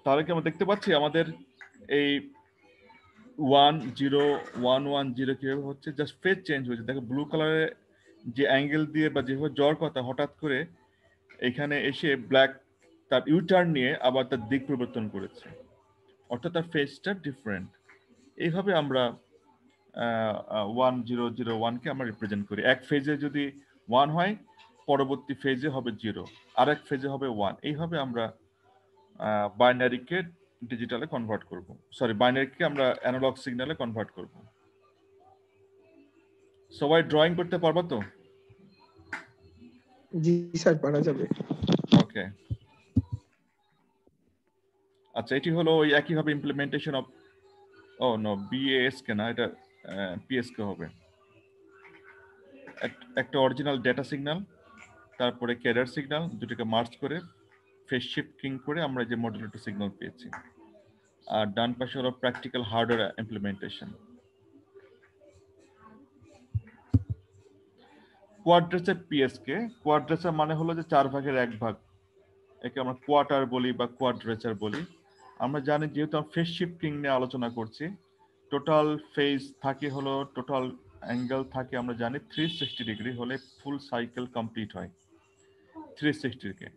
তাহলে কি আমরা দেখতে পাচ্ছি আমাদের এই 1 0 1 1 0 কিভাবে হচ্ছে, জাস্ট ফেজ চেঞ্জ হয়েছে। দেখো ব্লু কালারে যে অ্যাঙ্গেল দিয়ে বা যেভাবে যাওয়ার কথা হঠাৎ করে এখানে এসে ব্ল্যাক তার ইউটার্ন নিয়ে আবার তার দিক পরিবর্তন করেছে, অর্থাৎ তার ফেজটা ডিফারেন্ট। এইভাবে আমরা 1 0 0 1 কে আমরা রিপ্রেজেন্ট করি। এক ফেজে যদি 1 হয়, পরবর্তী ফেজে হবে 0, আরেক ফেজে হবে 1। এইভাবে আমরা বাইনারিকে ডিজিটালে কনভার্ট করব, সরি বাইনারিকে আমরা অ্যানালগ সিগন্যালে কনভার্ট করব। সবাই ড্রয়িং করতে পারবা তো? জি স্যার, পারা যাবে। ওকে, আচ্ছা, এটি হলো ওই একইভাবে ইমপ্লিমেন্টেশন অফ, ও নো বিএএসকে না, এটা পিএসকে হবে। একটা অরিজিনাল ডেটা সিগন্যাল, তারপরে ক্যারিয়ার সিগন্যাল, দুটোকে মার্জ করে ফেজ শিফটিং করে আমরা যে মডুলেটর সিগন্যাল পেয়েছি। আর ডান পাশে হলো practical hardware implementation. Quadrature PSK, quadrature মানে হলো যে 4 ভাগের 1 ভাগ, একে আমরা কোয়ার্টার বলি বা কোয়াড্রেচার বলি। আমরা জানি যেহেতু আমরা ফেজ শিফটিং নিয়ে আলোচনা করছি, টোটাল ফেজ থাকে হলো, টোটাল অ্যাঙ্গেল থাকে আমরা জানি 360 ডিগ্রি হলে ফুল সাইকেল কমপ্লিট হয় 360 কে।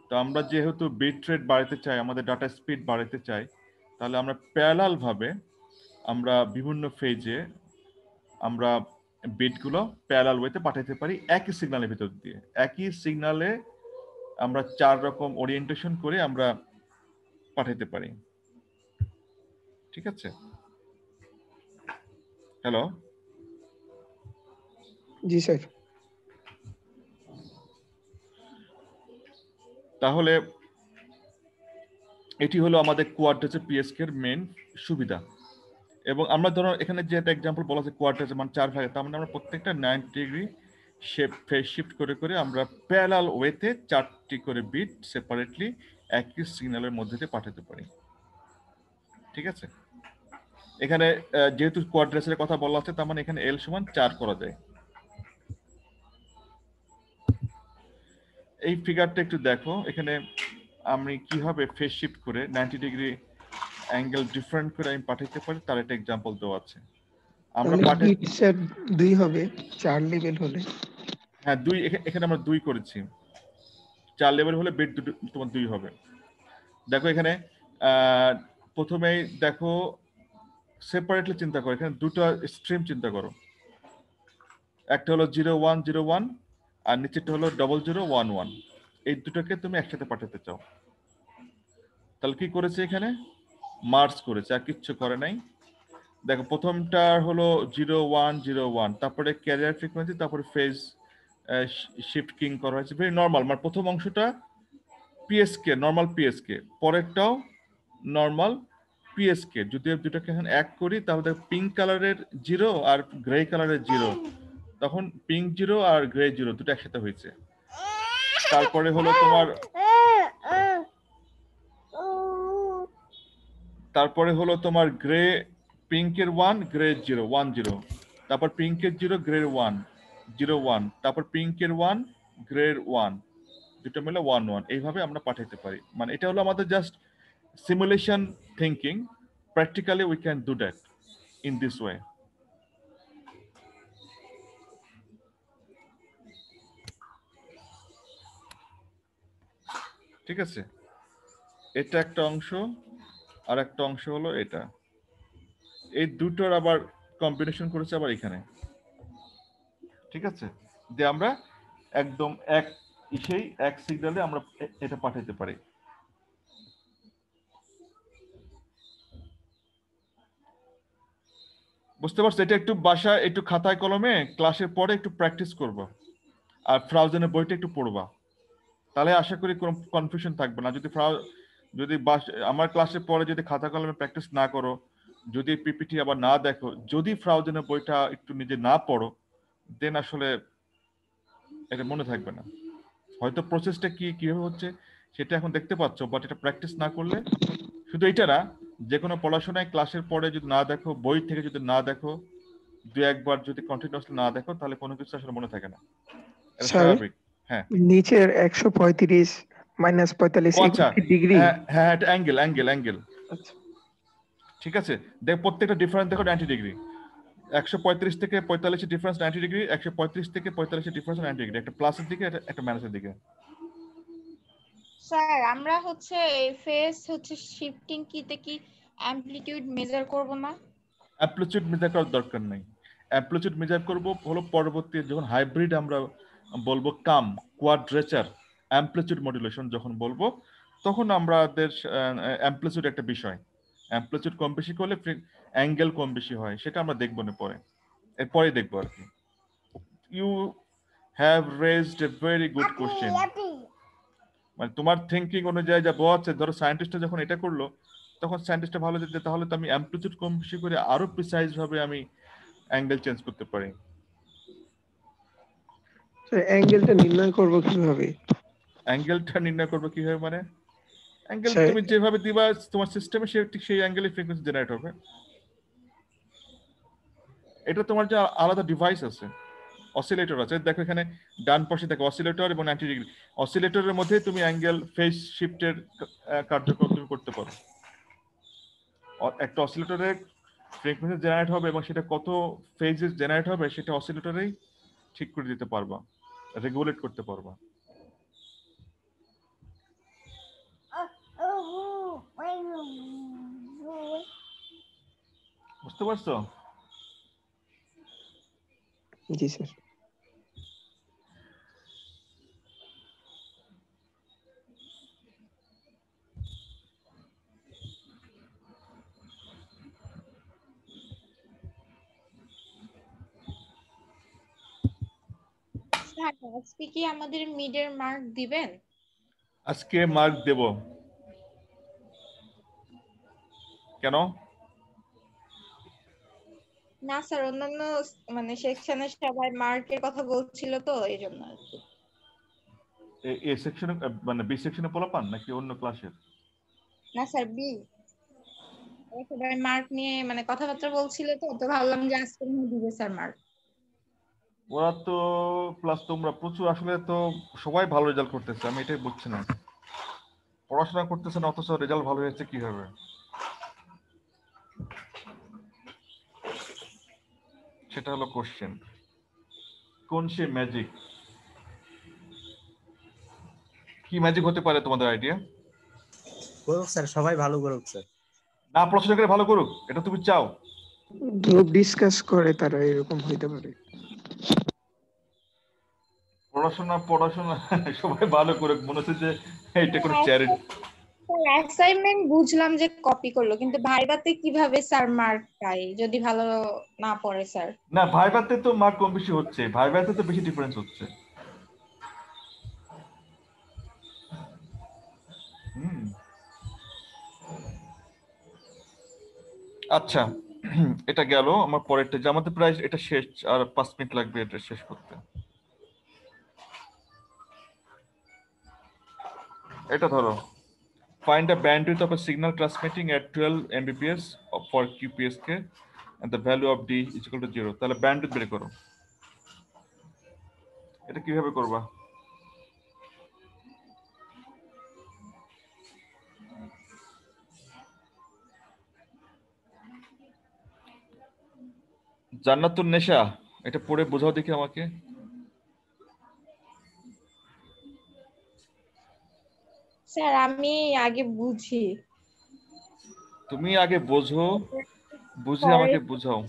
তো আমরা যেহেতু বিট রেট বাড়াতে চাই, আমাদের ডাটা স্পিড বাড়াতে চাই, তাহলে আমরা প্যারালাল ভাবে আমরা বিভিন্ন ফেজে আমরা বিটগুলো প্যারালাল ওয়েতে পাঠাতে পারি একই সিগন্যালের ভিতর দিয়ে। একই সিগন্যালে আমরা 4 রকম ওরিয়েন্টেশন করে আমরা পাঠাতে পারি। ঠিক আছে, হ্যালো? জি স্যার। তাহলে এটি হলো আমাদের কোয়াড্রেচার পিএসকে এর মেন সুবিধা। এবং আমরা ধরো এখানে যে একটা এক্সাম্পল বলা আছে কোয়াড্রেচার মানে 4 ভাগে, তার মানে আমরা প্রত্যেকটা 90 ডিগ্রি ফেজ শিফট করে করে আমরা প্যারালাল ওয়েতে 4টি করে বিট সেপারেটলি একই সিগন্যালের মধ্যে দিয়ে পাঠাতে পারি। ঠিক আছে, এখানে যেহেতু কোয়াড্রেচারের কথা বলা আছে, তার মানে এখানে এল সমান 4 করা যায়। এই ফিগারটা একটু দেখো, এখানে আমি কিভাবে ফেজ শিফট করে 90 ডিগ্রি অ্যাঙ্গেল ডিফারেন্ট করে আমি পাঠাতে পারি তার একটা এক্সাম্পল দেওয়া আছে। আমরা বিট স্যার 2 হবে 4 লেভেল হলে। হ্যাঁ 2, এখানে আমরা 2 করেছি, 4 লেভেল হলে বিট তোমার 2 হবে। দেখো এখানে প্রথমেই দেখো সেপারেটলি চিন্তা করো, এখানে দুটো স্ট্রিম চিন্তা করো, একটা হলো 0 1 0 1 আর নিচেরটা হলো 0 0 1 1। এই দুটোকে তুমি একসাথে পাঠাতে চাও, তাহলে কি করেছে এখানে মার্জ করেছে, আর কিচ্ছু করে নাই। দেখো প্রথমটা হলো 0 1 0 1, তারপরে ক্যারিয়ার ফ্রিকোয়েন্সি, তারপরে ফেজ শিফট কিং করা হয়েছে ভেরি নর্মাল। মানে প্রথম অংশটা পিএসকে নর্মাল পিএসকে, পরেরটাও নর্মাল পিএসকে। যদি দুটোকে এখন এক করি তাহলে পিঙ্ক কালারের 0 আর গ্রে কালারের 0, তখন পিঙ্ক 0 আর গ্রে 0 দুটো একসাথে হয়েছে। তারপরে হলো তোমার গ্রে পিঙ্কের 1 গ্রে 0 1 0, তারপর পিঙ্কের 0 গ্রের 1 0 1, তারপর পিঙ্কের 1 গ্রের 1, দুটো মিলে 1 1। এইভাবে আমরা পাঠাতে পারি। মানে এটা হলো আমাদের just simulation thinking. Practically we can do that in this way. ঠিক আছে, এটা একটা অংশ, আর একটা অংশ হলো এটা। এই দুটোর আবার কম্বিনেশন করেছে আবার এখানে। ঠিক আছে, যে আমরা একদম সেই এক সিগন্যালে আমরা এটা পাঠাইতে পারি। বুঝতে পারছো? এটা একটু বাসায় একটু খাতায় কলমে ক্লাসের পরে একটু প্র্যাকটিস করবো, আর ফ্রাউজেনের বইটা একটু পড়বা, তাহলে আশা করি কোনো কনফিউশন থাকবে না। যদি আমার ক্লাসের পরে যদি খাতা কলমে প্র্যাকটিস না করো, যদি পিপিটি আবার না দেখো, যদি ফ্রাউজেনের বইটা একটু নিজে না পড়ো, দেন আসলে এটা মনে থাকবে না। হয়তো প্রসেসটা কিভাবে হচ্ছে সেটা এখন দেখতে পাচ্ছ, বাট এটা প্র্যাকটিস না করলে, শুধু এটা না, যে কোনো পড়াশোনায় ক্লাসের পরে যদি না দেখো, বই থেকে যদি না দেখো, দু একবার যদি কন্টিনিউয়াসলি না দেখো, তাহলে কোনো কিছু আসলে মনে থাকে না। এটা স্যার স্বাভাবিক। হ্যাঁ, নিচের 135 মাইনাস 45 আচ্ছা, ডিগ্রি। হ্যাঁ, এটা অ্যাঙ্গেল। আচ্ছা, ঠিক আছে, দেখ প্রত্যেকটা ডিফারেন্স দেখো 90 ডিগ্রি। 135 থেকে 45 ডিফারেন্স 90 ডিগ্রি, 135 থেকে 45 ডিফারেন্স 90 ডিগ্রি, একটা প্লাসের দিকে একটা মাইনাসের দিকে। স্যার আমরা হচ্ছে ফেস হচ্ছে শিফটিং কিতে কি অ্যামপ্লিটিউড মেজার করব না? অ্যামপ্লিটিউড মেজার করার দরকার নেই। অ্যামপ্লিটিউড মেজার করব হলো পরবর্তী যখন হাইব্রিড আমরা বলবো কোয়াড্রেচার অ্যামপ্লিটিউড মডুলেশন যখন বলবো, তখন আমাদের অ্যামপ্লিটিউড একটা বিষয়। অ্যামপ্লিটিউড কম বেশি করলে অ্যাঙ্গেল কম বেশি হয়, সেটা আমরা দেখবো না পরে, এরপরে দেখবো আর কি। You have raised a very good question. মানে তোমার থিঙ্কিং অনুযায়ী যা বোঝাচ্ছে, ধরো সায়েন্টিস্টটা যখন এটা করলো, তখন সায়েন্টিস্টটা ভালো যেতে, তাহলে তো আমি অ্যামপ্লিটিউড কম বেশি করে আরো প্রিসাইজ ভাবে আমি অ্যাঙ্গেল চেঞ্জ করতে পারি। অ্যাঙ্গেলটা নির্ণয় করব কিভাবে? অ্যাঙ্গেলটা নির্ণয় করবো কিভাবে মানে, অ্যাঙ্গেল তুমি যেভাবে দিবা তোমার সিস্টেমে ঠিক সেই অ্যাঙ্গেলে ফ্রিকোয়েন্সি জেনারেট হবে। এটা তোমার যে আলাদা ডিভাইস আছে, অসিলেটর আছে, দেখো এখানে ডান পাশে দেখো অসিলেটর এবং 90 ডিগ্রি। অসিলেটরের মধ্যে তুমি অ্যাঙ্গেল ফেজ শিফটের কার্যক্রম তুমি করতে পারো। একটা অসিলেটরে ফ্রিকোয়েন্সি জেনারেট হবে এবং সেটা কত ফেজেস জেনারেট হবে সেটা অসিলেটরেই ঠিক করে দিতে পারবা, রেগুলেট করতে পারবা। বুঝতে পারছো? জি স্যার। স্যার আজকে কি আমাদের মিডের মার্ক দিবেন? আজকে মার্ক দেব। কেন? না স্যার, অন্যান্য মানে সেকশনের সবাই মার্কের কথা বলছিল তো এই জন্য আর কি। এ সেকশনে মানে বি সেকশনে পোলা পান নাকি অন্য ক্লাসের? না স্যার, বি সবাই মার্ক নিয়ে মানে কথাবার্তা বলছিল তো, তো ভাবলাম যে আজকে নিয়ে দিবে স্যার মার্ক। ওরা তো প্লাস তোমরা প্রচুর, আসলে তো সবাই ভালো রেজাল্ট করতেছে, আমি এটাই বুঝছি না, পড়াশোনা করতেছে না অথচ রেজাল্ট ভালো হয়েছে কিভাবে, সেটা হলো কোশ্চেন। কোন সে ম্যাজিক? কি ম্যাজিক হতে পারে তোমাদের আইডিয়া? করুক স্যার, সবাই ভালো করুক স্যার। না পড়াশোনা করে ভালো করুক, এটা তুমি চাও? গ্রুপ ডিসকাস করে তারা এরকম হইতে পারে। পড়াশোনা সবাই ভালো করুক, মনে হচ্ছে যে এটা কোনো চ্যারিটি। স্যার অ্যাসাইনমেন্ট বুঝলাম যে কপি করলো, কিন্তু ভাইভাতে কিভাবে স্যার মার্ক পায় যদি ভালো না পড়ে স্যার? না ভাইভাতে তো মার্ক কম বেশি হচ্ছে, ভাইভাতে তো বেশি ডিফারেন্স হচ্ছে। আচ্ছা এটা গেল আমার পরেরটা, যে আমাদের প্রায় এটা শেষ, আর 5 মিনিট লাগবে এটা শেষ করতে। এটা ধরো, find the bandwidth of a signal transmitting at 12 Mbps for QPSK and the value of D is equal to 0. তাহলে ব্যান্ডউইথ বের করো। এটা কিভাবে করবা? জান্নাতুন নেশা, এটা পড়ে বোঝাও দেখি আমাকে। স্যার আমি আগে বুঝি। তুমি আগে বোঝো, বুঝে আমাকে বোঝাও।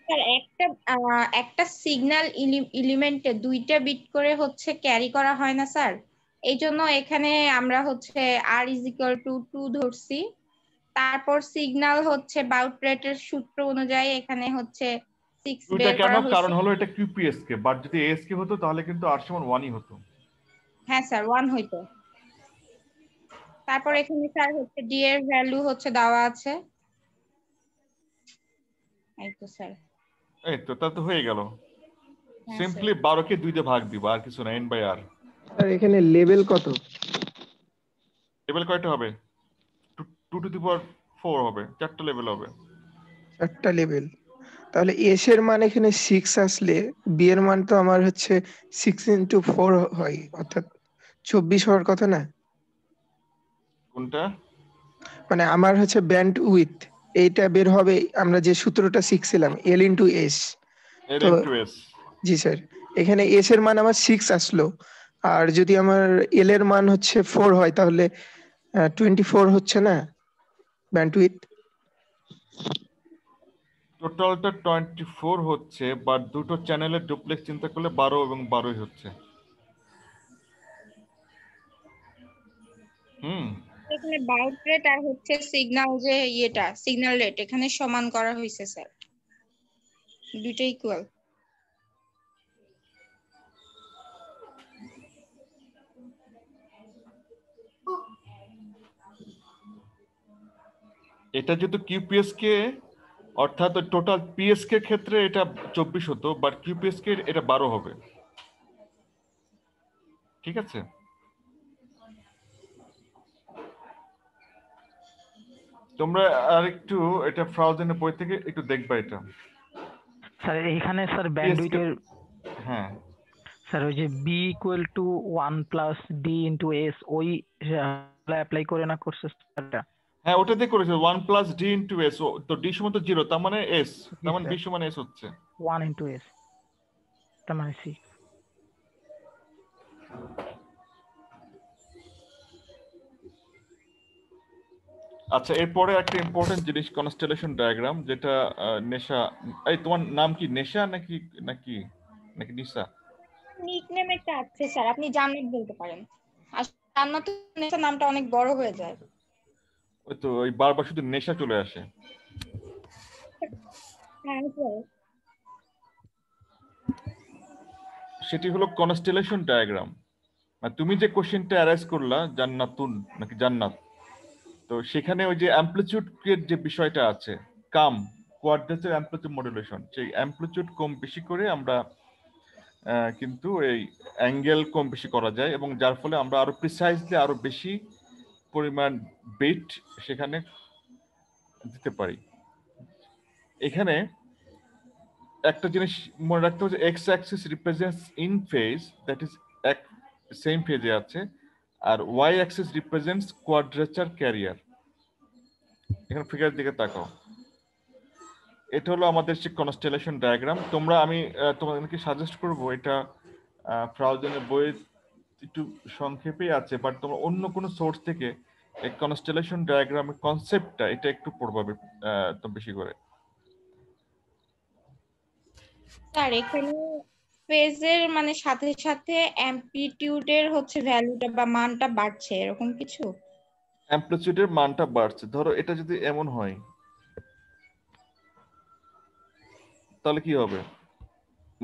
স্যার একটা সিগন্যাল এলিমেন্টে 2টা বিট করে হচ্ছে ক্যারি করা হয় না স্যার, এই জন্য এখানে আমরা হচ্ছে r=2 ধরছি। তারপর সিগন্যাল হচ্ছে বাউট রেটের সূত্র অনুযায়ী এখানে হচ্ছে 6 দুইটা বের কেন? করা হয়েছে। কারণ হলো এটা QPSK, বাট যদি ASK হতো তাহলে কিন্তু r সমান 1ই হতো। হ্যাঁ স্যার 1 হইতো। তারপর এখানে স্যার হচ্ছে d এর ভ্যালু হচ্ছে দেওয়া আছে, এই তো স্যার। এই তো তা তো হয়ে গেল। হ্যাঁ সিম্পলি 12 কে 2 দিয়ে ভাগ দিব, আর কিছু না, n/r। আর এখানে লেভেল কত? লেভেল কয়টা হবে? 2 টু দি পাওয়ার 4 হবে, 4টা লেভেল হবে। 4টা লেভেল। তাহলে এস এর মান এখানে 6 আসলে বি এর মান তো আমার হচ্ছে 6 × 4 হয়, অর্থাৎ 24 হওয়ার কথা না? কোনটা? মানে আমার হচ্ছে ব্যান্ড উইথ এইটা বের হবে, আমরা যে সূত্রটা শিখছিলাম L × S। L তো into S। জি স্যার, এখানে এস এর মান আমার 6 আসলো, আর যদি আমার এল এর মান হচ্ছে 4 হয় তাহলে 24 হচ্ছে না ব্যান্ড উইথ? টোটালটা 24 হচ্ছে, বাট দুটো চ্যানেলের ডুপ্লেক্স চিন্তা করলে 12 এবং 12ই হচ্ছে। এখানে বাউট রেট আর হচ্ছে সিগন্যাল যে সিগন্যাল রেট এখানে সমান করা হয়েছে স্যার, দুইটা ইকুয়াল। এটা যেহেতু QPSK, অর্থাৎ টোটাল PSK এর ক্ষেত্রে এটা 24 হতো, বাট QPSK এটা 12 হবে। ঠিক আছে? তোমরা আরেকটু এটা ফ্রাউজেনের বই থেকে একটু দেখবা এটা। স্যার এইখানে স্যার ব্যান্ডউইথের, হ্যাঁ স্যার ওই যে b = 1 + d × s ওই অ্যাপ্লাই করে না করছে স্যারটা? হ্যাঁ ওটাতে করেছে 1 + d × s, তো d সমান তো 0, তার মানে s, তার মানে b সমান s হচ্ছে 1 × s, তার মানে 6। আচ্ছা, এরপরে একটা ইম্পর্টেন্ট জিনিস কনস্টেলেশন ডায়াগ্রাম, যেটা নেশা, এই তোমার নাম কি নেশা নাকি নাকি নাকি নিশা? নিকনেম একটা আছে স্যার, আপনি জান্নাত বলতে পারেন। আর জান্নাত নামটা অনেক বড় হয়ে যায়। ওই তো ওই বারবার শুধু নেশা চলে আসে। হ্যাঁ স্যার। সেটি হলো কনস্টেলেশন ডায়াগ্রাম। তুমি যে কোশ্চেনটা অ্যারাইজ করলা জান্নাতুন নাকি জান্নাত, তো সেখানে ওই যে অ্যামপ্লিটিউড এর যে বিষয়টা আছে, কাম কোয়াড্রেচার অ্যামপ্লিটিউড মডুলেশন, সেই অ্যামপ্লিটিউড কম বেশি করে আমরা কিন্তু এই অ্যাঙ্গেল কম বেশি করা যায়, এবং যার ফলে আমরা আরো প্রিসাইজলি আরো বেশি পরিমাণ বিট সেখানে দিতে পারি। এখানে একটা জিনিস মনে রাখতে হবে, x axis represents in phase, that is এক সেম ফেজে আছে, আর y axis represents quadrature carrier. এখানে ফিগারের দিকে তাকাও, এটা হলো আমাদের সেই কনস্টেলেশন ডায়াগ্রাম। আমি তোমাদেরকে সাজেস্ট করব, এটা ফ্রাউজেনের বইয়ে একটু সংক্ষেপেই আছে, বাট তোমরা অন্য কোনো সোর্স থেকে এই কনস্টেলেশন ডায়াগ্রামের কনসেপ্টটা এটা একটু পড়বে তো বেশি করে। স্যার এখানে ফেজের মানে সাথে সাথে অ্যামপ্লিটিউডের হচ্ছে ভ্যালুটা বা মানটা বাড়ছে, এরকম কিছু? অ্যামপ্লিটিউডের মানটা বাড়ছে, ধরো এটা যদি এমন হয় তাহলে কি হবে,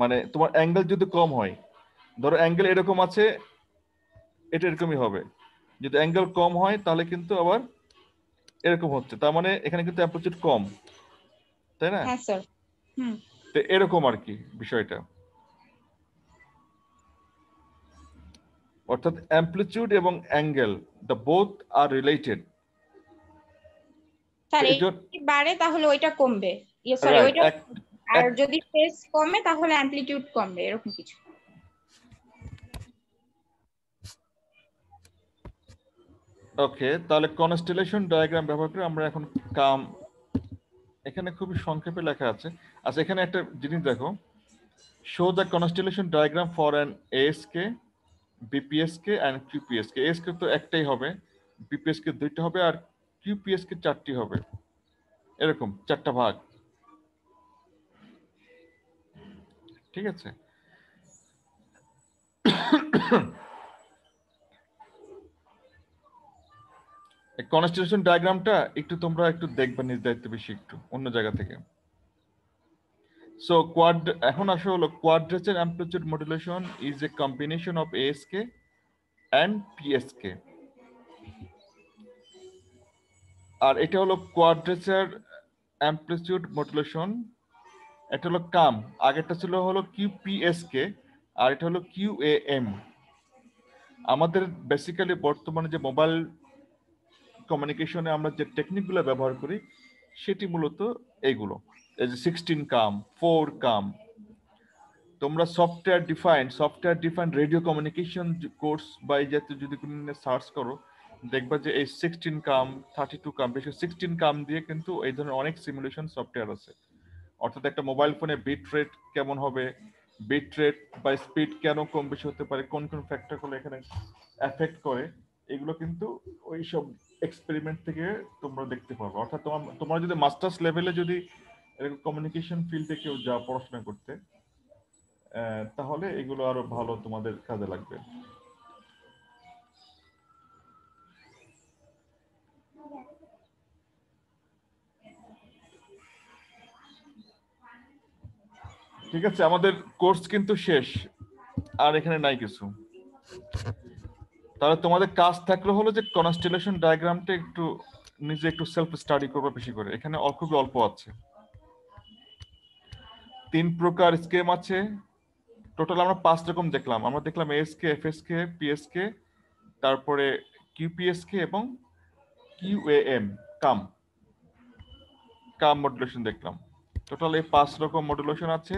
মানে তোমার অ্যাঙ্গেল যদি কম হয়, ধরো অ্যাঙ্গেল এরকম আছে, এটা এরকমই হবে। যদি অ্যাঙ্গেল কম হয় তাহলে কিন্তু আবার এরকম হচ্ছে, তার মানে এখানে কিন্তু অ্যামপ্লিটিউড কম, তাই না? হ্যাঁ স্যার। তো এরকম আর কি বিষয়টা, অর্থাৎ অ্যামপ্লিটিউড এবং angle the both are related. Sir এই বাড়ে তাহলে ওইটা কমবে, সরি ওইটা, আর যদি ফেজ কমে তাহলে অ্যামপ্লিটিউড কমবে, এরকম কিছু? ওকে, তাহলে কনস্টেলেশন ডায়াগ্রাম ব্যবহার করে আমরা এখন কাম, এখানে খুবই সংক্ষেপে লেখা আছে। আচ্ছা, এখানে একটা জিনিস দেখো, show the constellation diagram for an ASK, BPSK and QPSK। ASK তো একটাই হবে, BPSK দুইটা হবে, আর QPS কে 4টি হবে, এরকম 4টা ভাগ। ঠিক আছে, কনস্টিটিউশন ডায়াগ্রামটা একটু তোমরা একটু দেখবা নিজ দায়িত্ব বেশি একটু অন্য জায়গা থেকে। সো এখন আসলে হলো quadrature amplitude modulation is a combination of ASK and PSK। আর এটা হলো কোয়াড্রেচার অ্যামপ্লিটিউড মডুলেশন, এটা হলো কাম, আগেরটা ছিল হলো QPSK আর এটা হলো QAM। আমাদের বেসিক্যালি বর্তমানে যে মোবাইল কমিউনিকেশনে আমরা যে টেকনিকগুলো ব্যবহার করি সেটি মূলত এইগুলো, এই যে 16 কাম, 4 কাম। তোমরা software defined radio communication course বা এই জাতীয় যদি কোনো সার্চ করো দেখবা যে এই 16 কাম, 32 কাম, বেশি 16 কাম দিয়ে কিন্তু এই ধরনের অনেক সিমুলেশন সফটওয়্যার আছে। অর্থাৎ একটা মোবাইল ফোনে বিট রেট কেমন হবে, বিট রেট বা স্পিড কেন কম বেশি হতে পারে, কোন কোন ফ্যাক্টরগুলো এখানে এফেক্ট করে, এগুলো কিন্তু ওই সব এক্সপেরিমেন্ট থেকে তোমরা দেখতে পারবে। অর্থাৎ তোমার যদি মাস্টার্স লেভেলে যদি কমিউনিকেশন ফিল্ডে কেউ যা পড়াশোনা করতে, তাহলে এগুলো আরো ভালো তোমাদের কাজে লাগবে। ঠিক আছে, আমাদের কোর্স কিন্তু শেষ, আর এখানে নাই কিছু। তাহলে তোমাদের কাজ থাকলো হলো যে কনস্টেলেশন ডায়াগ্রামটা একটু নিজে একটু সেলফ স্টাডি করবে বেশি করে। এখানে খুবই অল্প আছে, 3 প্রকার স্কেম আছে। টোটাল আমরা 5 রকম দেখলাম। আমরা দেখলাম ASK, FSK, PSK, তারপরে QPSK এবং QAM কাম মডুলেশন দেখলাম। টোটাল এই 5 রকম মডুলেশন আছে,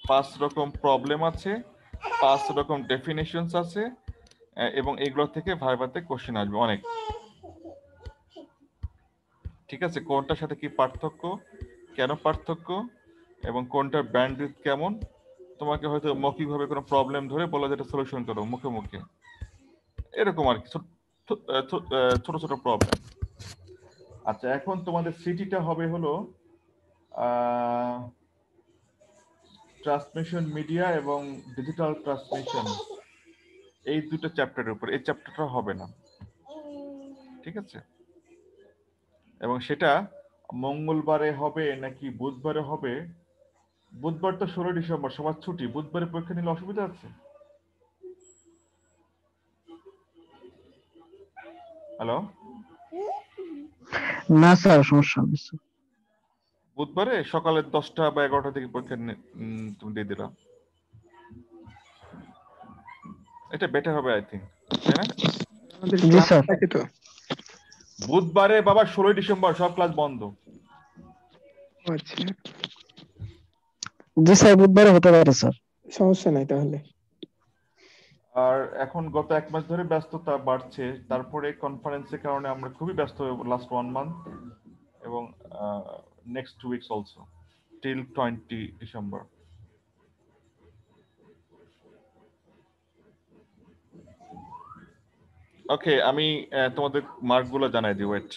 5 রকম প্রবলেম আছে, 5 রকম ডেফিনেশনস আছে, এবং এগুলো থেকে ভাইভাতে কোশ্চেন আসবে অনেক। ঠিক আছে, কোনটার সাথে কি পার্থক্য, কেন পার্থক্য, এবং কোনটার ব্যান্ডউইথ কেমন, তোমাকে হয়তো মৌখিকভাবে কোনো প্রবলেম ধরে বলা যেটা সলিউশন করো মুখে মুখে, এরকম আর কি ছোট ছোট প্রবলেম। আচ্ছা, এখন তোমাদের সিটিটা হবে হলো ট্রান্সমিশন মিডিয়া এবং ডিজিটাল ট্রান্সমিশন, এই দুটো চ্যাপ্টারের উপর। এই চ্যাপ্টারটা হবে না, ঠিক আছে? এবং সেটা মঙ্গলবারে হবে নাকি বুধবারে হবে? বুধবার তো 16 ডিসেম্বর, সবার ছুটি। বুধবারে পরীক্ষা নিলে অসুবিধা আছে? হ্যালো, না স্যার, সমস্যা নেই স্যার। বুধবারে সকালে 10টা বা 11টা থেকে পরীক্ষা তুমি দিয়ে দিলা, এটা বেটার হবে আই থিঙ্ক, তাই না? আমাদের জি ক্লাস স্যার। থাকে তো। বুধবারে বাবা 16 ডিসেম্বর সব ক্লাস বন্ধ। আচ্ছা, জি স্যার, বুধবারে হতে পারে স্যার। সমস্যা নাই তাহলে। আর এখন গত 1 মাস ধরে ব্যস্ততা বাড়ছে, তারপরে কনফারেন্সের কারণে আমরা খুবই ব্যস্ত হয়ে লাস্ট 1 মান্থ, এবং next 2 weeks also till 20 December. Okay, আমি তোমাদের মার্কগুলো জানাই দিই, ওয়েট।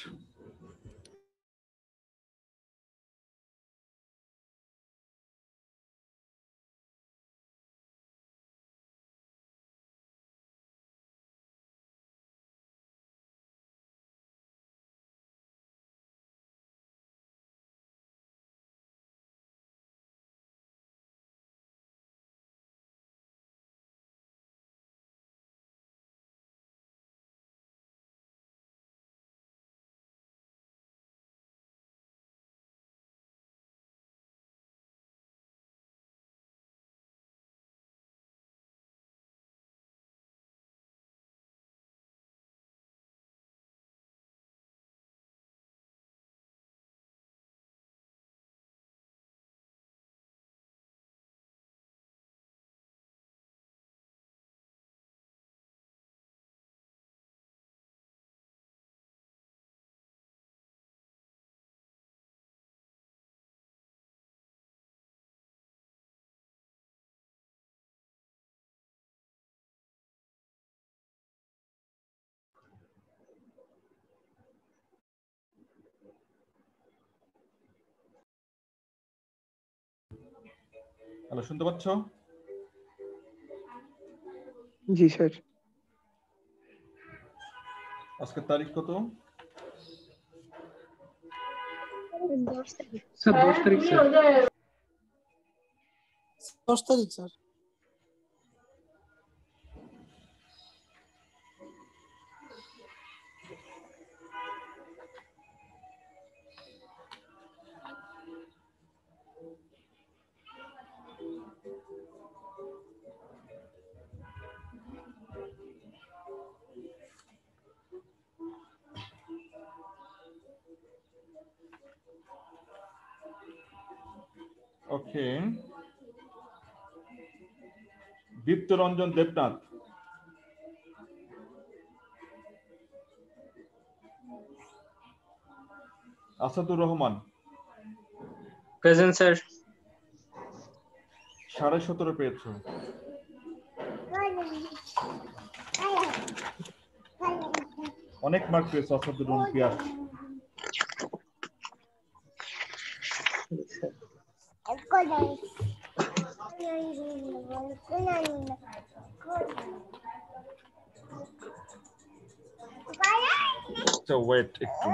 হ্যালো, শুনতে পাচ্ছ? জি স্যার। আজকের তারিখ কত? স্যার 10 তারিখ স্যার। 10 তারিখ sir. Okay, Diptaranjan Debnath, Asadur Rahman, present sir. 17.5 পেয়েছো। অনেক মার্ক পেয়েছো আসাদুর রহমান পিয়াস। আচ্ছা ওয়েট একটু।